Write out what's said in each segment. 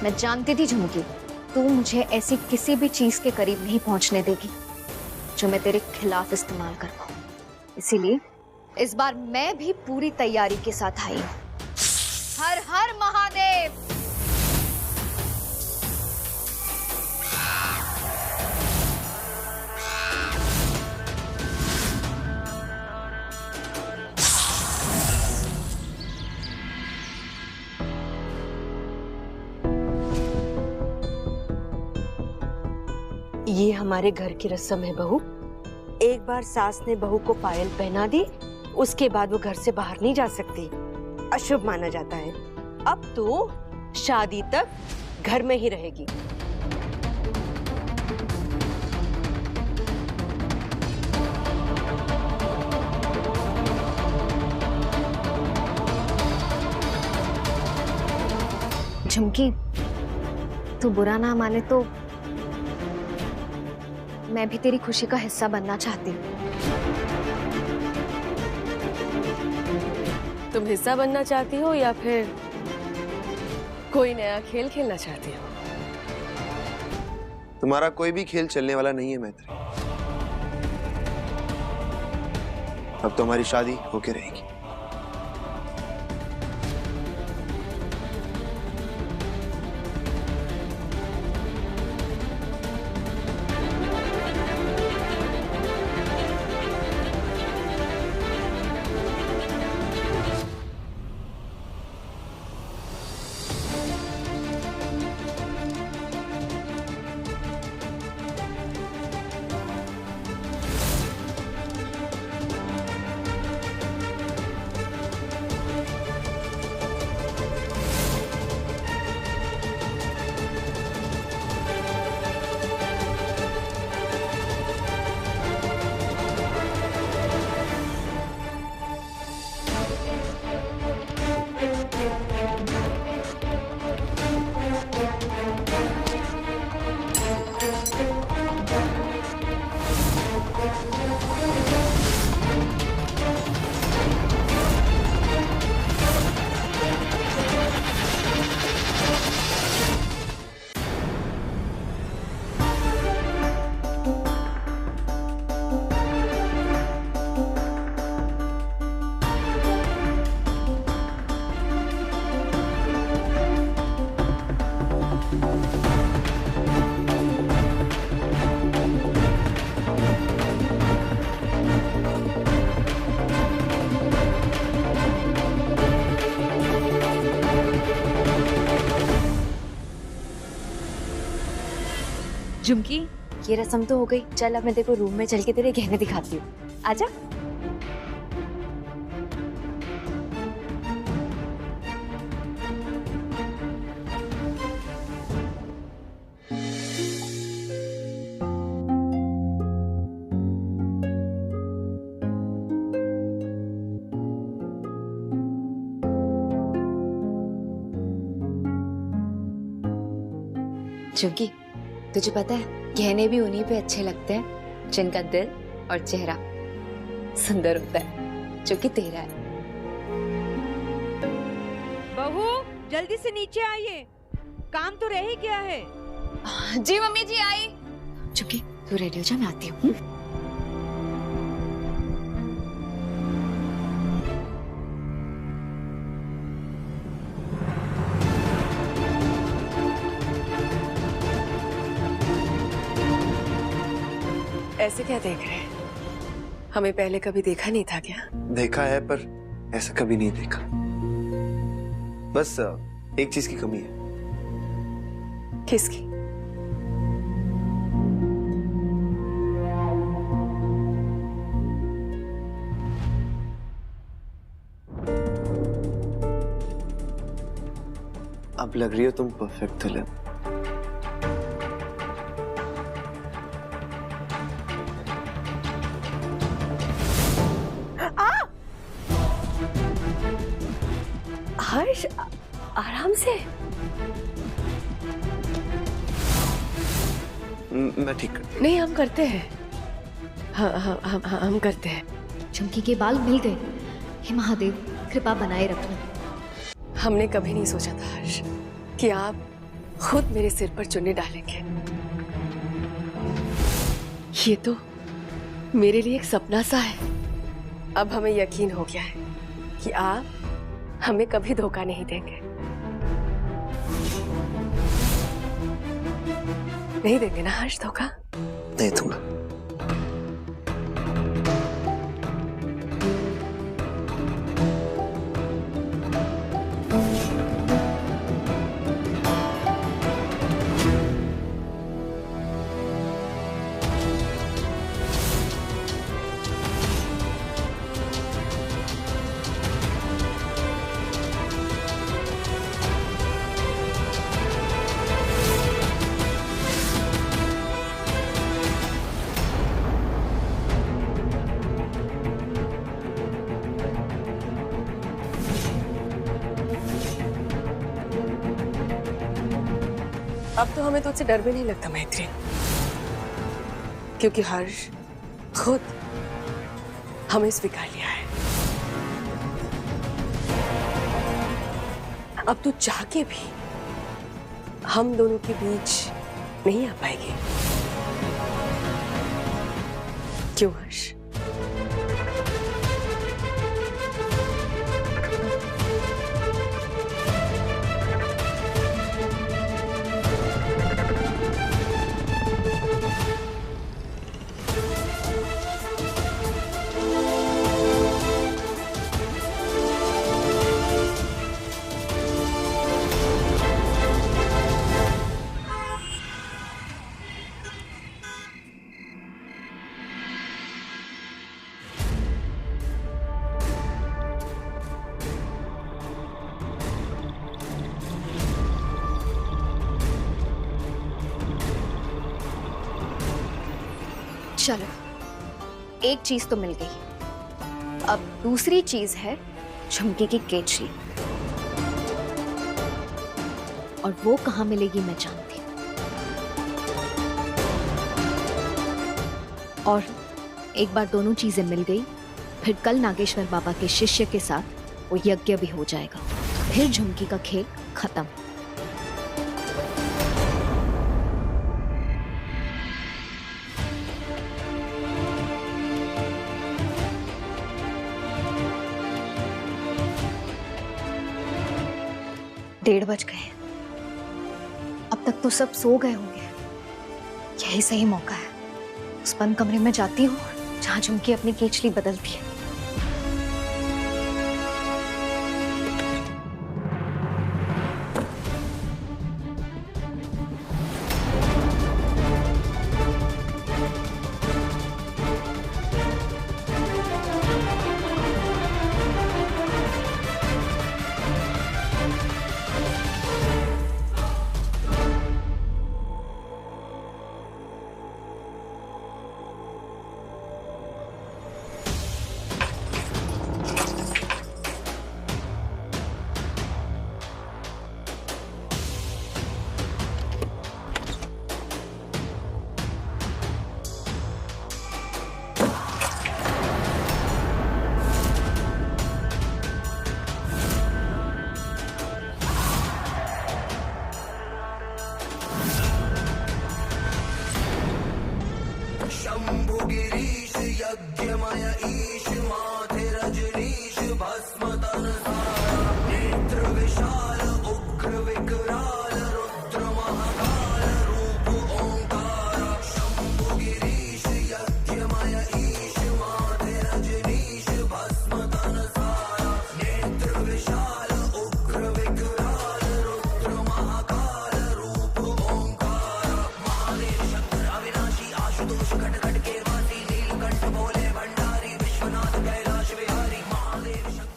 मैं जानती थी झुमकी, तू मुझे ऐसी किसी भी चीज के करीब नहीं पहुंचने देगी जो मैं तेरे खिलाफ इस्तेमाल कर पाऊं। इसीलिए इस बार मैं भी पूरी तैयारी के साथ आई हूं। हर हर महादेव। ये हमारे घर की रस्म है बहू। एक बार सास ने बहू को पायल पहना दी, उसके बाद वो घर से बाहर नहीं जा सकती, अशुभ माना जाता है। अब तो शादी तक घर में ही रहेगी। झुमकी, तू बुरा ना माने तो मैं भी तेरी खुशी का हिस्सा बनना चाहती हूँ। तुम हिस्सा बनना चाहती हो या फिर कोई नया खेल खेलना चाहती हो? तुम्हारा कोई भी खेल चलने वाला नहीं है मैत्री। अब तो हमारी शादी होके रहेगी। झुमकी, ये रस्म तो हो गई। चल अब मैं तेरे को रूम में चल के तेरे गहने दिखाती हूँ। आजा। झुमकी, तुझे पता है गहने भी उन्हीं पे अच्छे लगते हैं जिनका दिल और चेहरा सुंदर होता है, जो कि तेरा है। बहू, जल्दी से नीचे आइए, काम तो रह ही गया है। जी मम्मी जी, आई। झुमकी, तू रेडी हो जा, मैं आती हूँ। ऐसे क्या देख रहे हैं? हमें पहले कभी देखा नहीं था क्या? देखा है पर ऐसा कभी नहीं देखा। बस एक चीज की कमी है। किसकी? अब लग रही हो तुम परफेक्ट दुल्हन। हर्ष, आराम से। मैं ठीक करती हूँ। नहीं, हम करते हैं। हम करते हैं। झुमकी के बाल मिल गए। हे महादेव, कृपा बनाए रखना। हमने कभी नहीं सोचा था हर्ष कि आप खुद मेरे सिर पर चुन्नी डालेंगे। ये तो मेरे लिए एक सपना सा है। अब हमें यकीन हो गया है कि आप हमें कभी धोखा नहीं देंगे। नहीं देंगे ना हर्ष धोखा? नहीं दूंगा। अब तो हमें तुझसे डर भी नहीं लगता मैत्री, क्योंकि हर्ष खुद हमें स्वीकार लिया है। अब तू चाह के भी हम दोनों के बीच नहीं आ पाएगी। क्यों हर्ष? चलो, एक चीज तो मिल गई। अब दूसरी चीज है झुमकी की केचली, और वो कहां मिलेगी मैं जानती हूं। और एक बार दोनों चीजें मिल गई, फिर कल नागेश्वर बाबा के शिष्य के साथ वो यज्ञ भी हो जाएगा। फिर झुमकी का खेल खत्म। डेढ़ बज गए, अब तक तो सब सो गए होंगे। यही सही मौका है, उस बंद कमरे में जाती हूँ जहां झुमकी अपनी केचली बदलती है।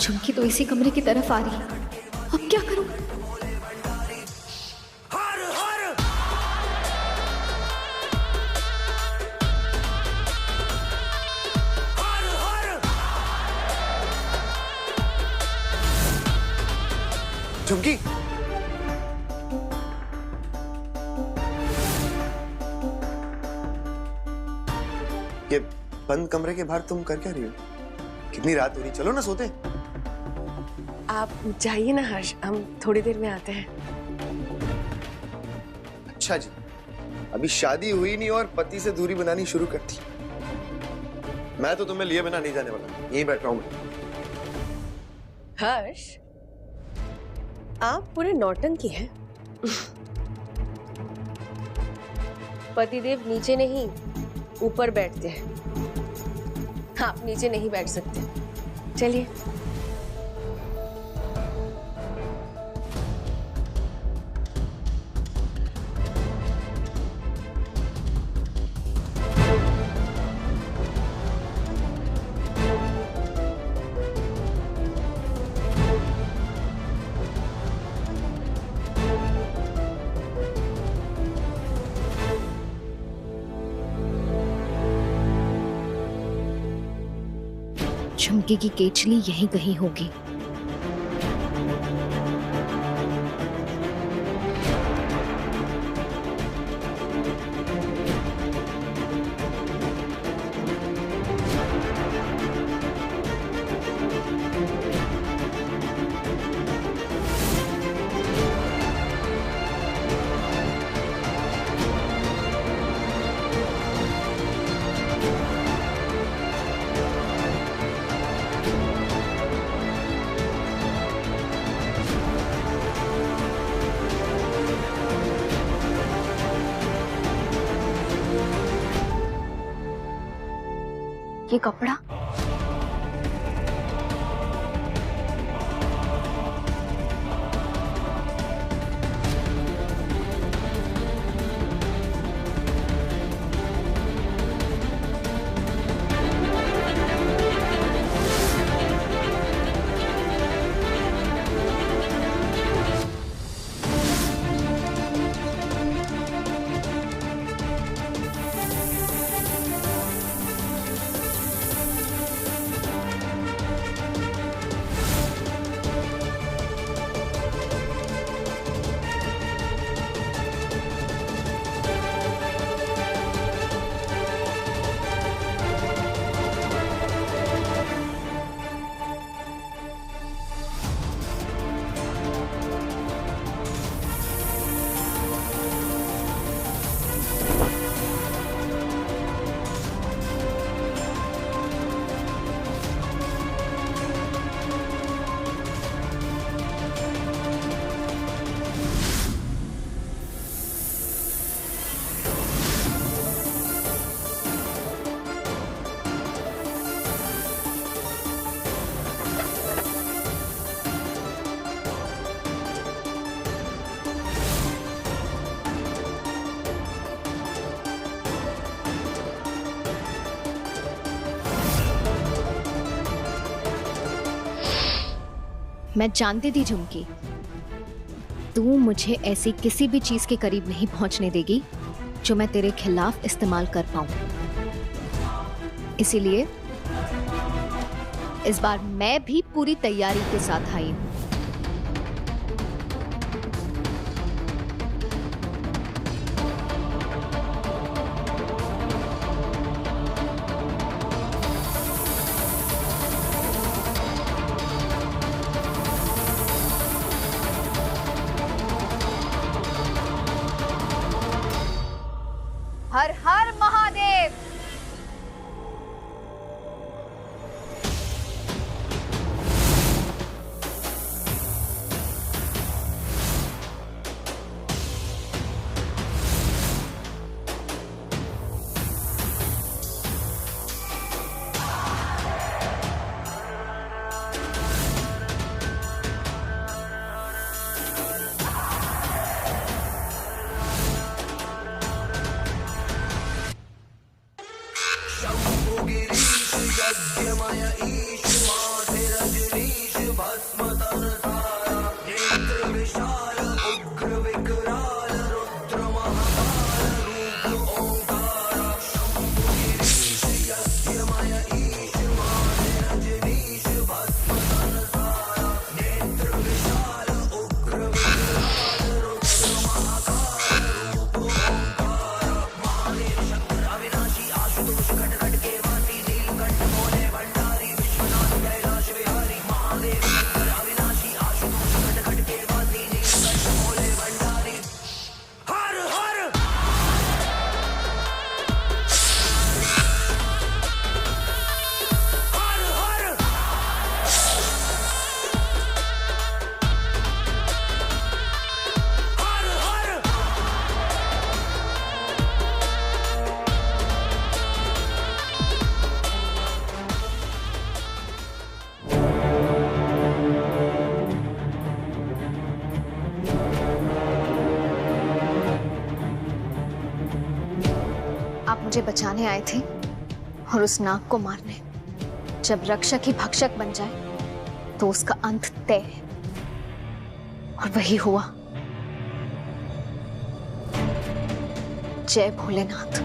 झुमकी तो इसी कमरे की तरफ आ रही है, अब क्या करूं? झुमकी, ये बंद कमरे के बाहर तुम कर क्या रही हो? कितनी रात हो रही, चलो ना सोते। आप जाइए ना हर्ष, हम थोड़ी देर में आते हैं। अच्छा जी, अभी शादी हुई नहीं और पति से दूरी बनानी शुरू कर दी। मैं तो तुम्हें लिए बिना नहीं जाने वाला, यहीं बैठ रहा हूं मैं। हर्ष, आप पूरे नौटंकी हैं। पतिदेव नीचे नहीं ऊपर बैठते हैं, आप नीचे नहीं बैठ सकते। चलिए। झुमके की केचली यहीं कहीं होगी। ये कपड़ा मैं जानती थी झुमकी, तू मुझे ऐसी किसी भी चीज के करीब नहीं पहुंचने देगी जो मैं तेरे खिलाफ इस्तेमाल कर पाऊं। इसीलिए इस बार मैं भी पूरी तैयारी के साथ आई हूं। हर हर महादेव। मुझे बचाने आए थे और उस नाग को मारने। जब रक्षक ही भक्षक बन जाए तो उसका अंत तय है, और वही हुआ। जय भोलेनाथ।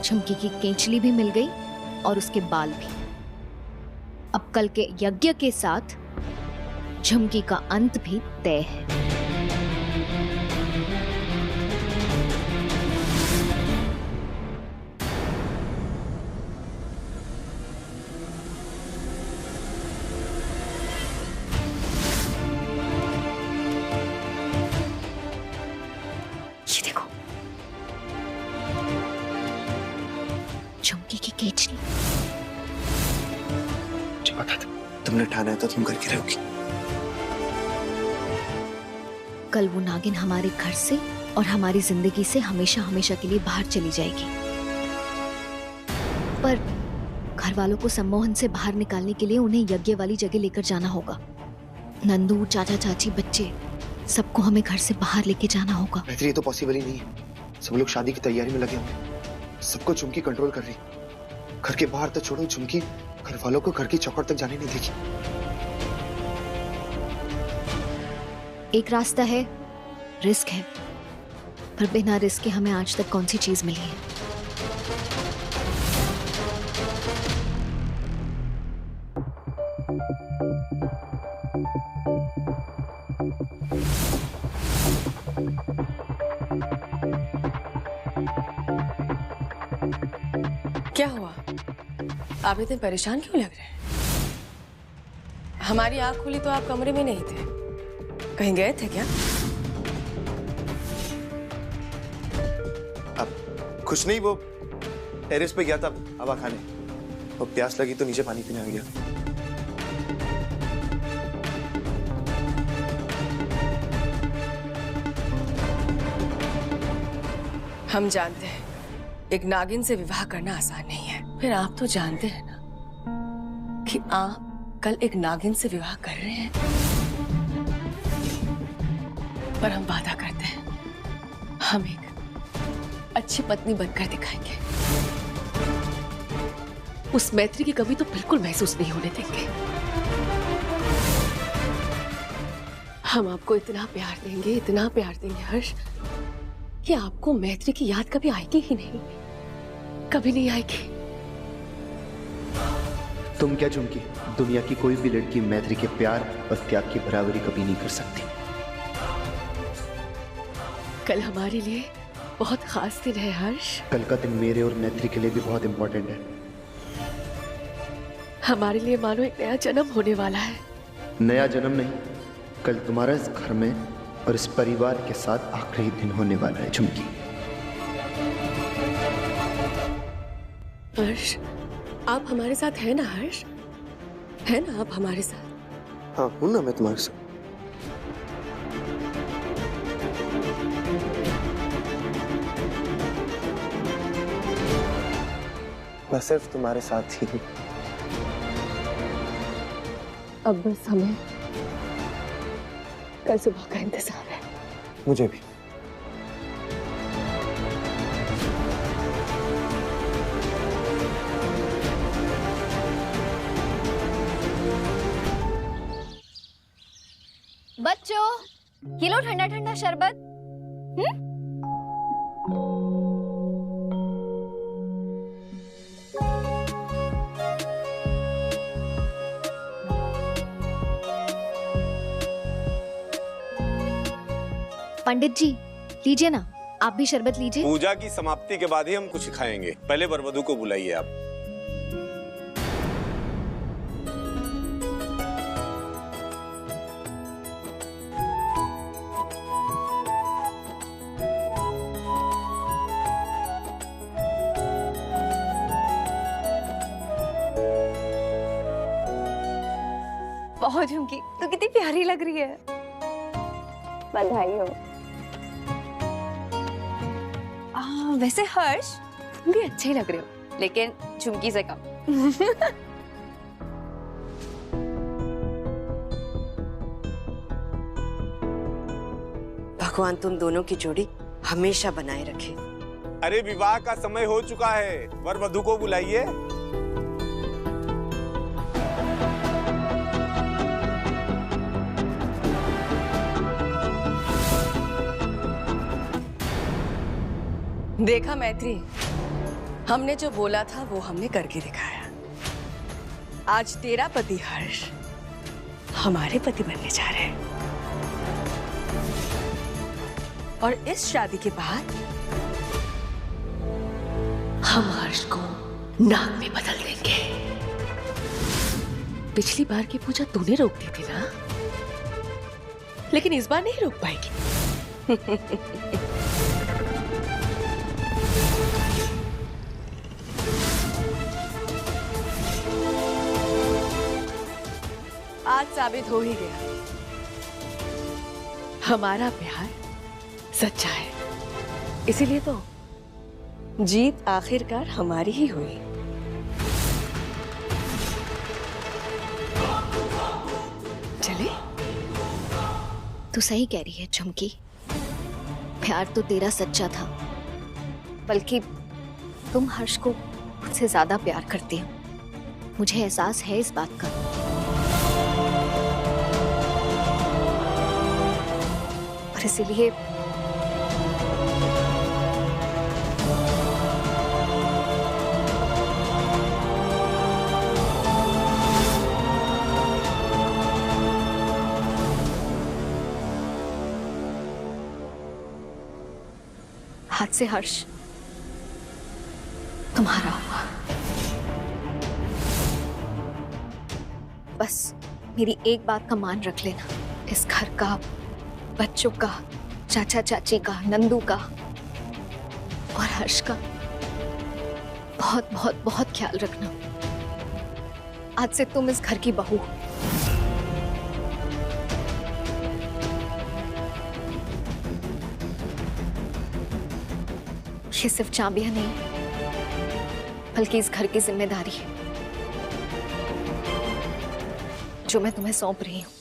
झुमकी की केंचली भी मिल गई और उसके बाल भी। अब कल के यज्ञ के साथ झुमकी का अंत भी तय है। ये देखो, झुमकी की केचली। मुझे पता था तुमने ठाना है तो तुम करके रहोगी। कल वो नागिन हमारे घर से और हमारी जिंदगी से हमेशा हमेशा के लिए बाहर चली जाएगी, पर घर वालों को सम्मोहन से बाहर निकालने के लिए उन्हें यज्ञ वाली जगह लेकर जाना होगा। नंदू, चाचा चाची, बच्चे, सबको हमें घर से बाहर लेके जाना होगा। ये तो पॉसिबल ही नहीं है। सब लोग शादी की तैयारी में लगे होंगे। सबको झुमकी कंट्रोल कर रही। घर के बाहर तो छोड़ो, झुमकी घर वालों को घर की चौखट तक जाने नहीं देगी। एक रास्ता है, रिस्क है, पर बिना रिस्क के हमें आज तक कौन सी चीज मिली है? क्या हुआ? आप इतने परेशान क्यों लग रहे हैं? हमारी आंख खुली तो आप कमरे में नहीं थे, कहीं गए थे क्या? अब कुछ नहीं, वो टेरेस पे गया था हवा खाने, और प्यास लगी तो नीचे पानी पीने आ गया। हम जानते हैं एक नागिन से विवाह करना आसान नहीं है, फिर आप तो जानते हैं ना कि आप कल एक नागिन से विवाह कर रहे हैं। पर हम वादा करते हैं, हम एक अच्छी पत्नी बनकर दिखाएंगे। उस मैत्री की कमी तो बिल्कुल महसूस नहीं होने देंगे। हम आपको इतना प्यार देंगे हर्ष, कि आपको मैत्री की याद कभी आएगी ही नहीं, कभी नहीं आएगी। तुम क्या झुमकी, दुनिया की कोई भी लड़की मैत्री के प्यार और त्याग की बराबरी कभी नहीं कर सकती। कल हमारे लिए बहुत खास दिन है हर्ष। कल का दिन मेरे और मैत्री के लिए भी बहुत इंपॉर्टेंट है। हमारे लिए मानो एक नया जन्म होने वाला है। नया जन्म नहीं, कल तुम्हारा इस घर में और इस परिवार के साथ आखिरी दिन होने वाला है झुमकी। हर्ष, आप हमारे साथ हैं ना हर्ष? है ना आप हमारे साथ? हाँ हूं ना मैं तुम्हारे साथ। मैं सिर्फ तुम्हारे साथ ही हूं। अब बस हमें कल सुबह का इंतजार है। मुझे भी। बच्चों, किलो ठंडा ठंडा शरबत। पंडित जी, लीजिए ना, आप भी शरबत लीजिए। पूजा की समाप्ति के बाद ही हम कुछ खाएंगे। पहले वरवधू को बुलाइए आप। बहुत झुमकी, तो कितनी प्यारी लग रही है। बधाई हो। वैसे हर्ष तुम भी अच्छे ही लग रहे हो, लेकिन झुमकी से कम। भगवान तुम दोनों की जोड़ी हमेशा बनाए रखे। अरे विवाह का समय हो चुका है, वर वधु को बुलाइए। देखा मैत्री, हमने जो बोला था वो हमने करके दिखाया। आज तेरा पति हर्ष हमारे पति बनने जा रहे हैं, और इस शादी के बाद हम हर्ष को नाग में बदल देंगे। पिछली बार की पूजा तूने रोक दी थी ना, लेकिन इस बार नहीं रोक पाएगी। आज साबित हो ही गया, हमारा प्यार सच्चा है। इसीलिए तो जीत आखिरकार हमारी ही हुई। चले? तू सही कह रही है झुमकी, प्यार तो तेरा सच्चा था, बल्कि तुम हर्ष को मुझसे ज्यादा प्यार करती हो। मुझे एहसास है इस बात का। और इसीलिए हाथ से हर्ष तुम्हारा हुआ। बस मेरी एक बात का मान रख लेना, इस घर का, बच्चों का, चाचा चाची का, नंदू का और हर्ष का बहुत बहुत बहुत ख्याल रखना। आज से तुम इस घर की बहू हो। ये सिर्फ चाबियां नहीं, बल्कि इस घर की जिम्मेदारी है जो मैं तुम्हें सौंप रही हूं।